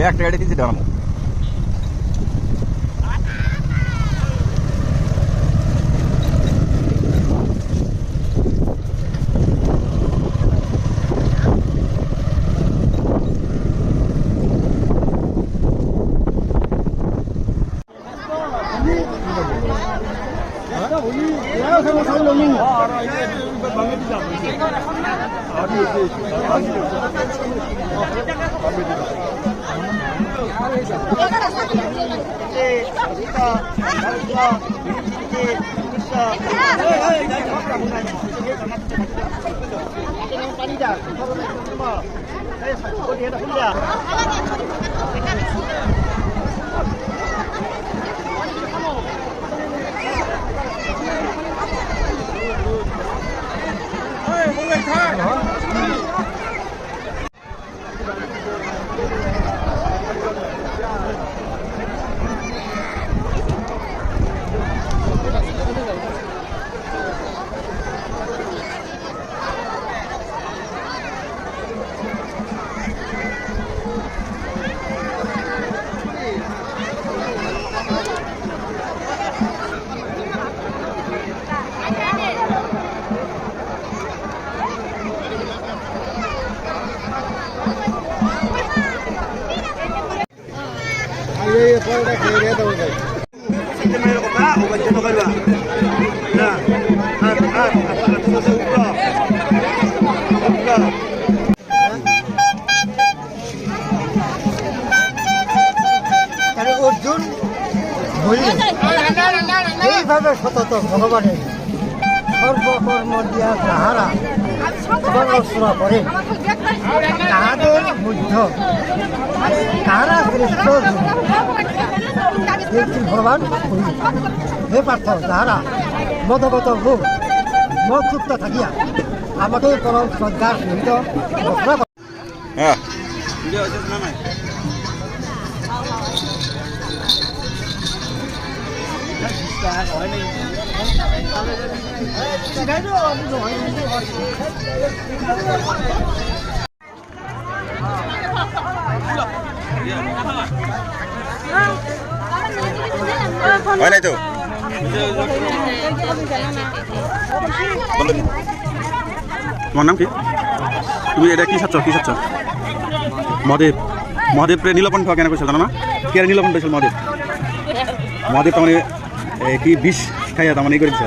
একটা গাড়ি দিয়েছি দাঁড়াবো। অর্জুন এইভাবে সতত ভগবানের সর্বকর্ম দিয়া যাহারা সমালোচনা করে তাহাদের মধ্য তাহারা শ্রেষ্ঠ দেখছি ভগবান হে পার্থ যাহারা মদগত ভোগ মদযুক্ত থাকিয়া আমাদের পরম শ্রদ্ধার সহিত ঘোষণা করে। হয় নাই তো তোমার নাম কি? তুমি এটা কি চাচ্ছ মহাদেব মহাদেবরে নীলপণ খাওয়া কেন করেছিল জানো না? কে নীলপণ পেয়েছিল মহাদেব তার মানে কি বিষ খাইয়া তার মানে এই করে দিচ্ছে।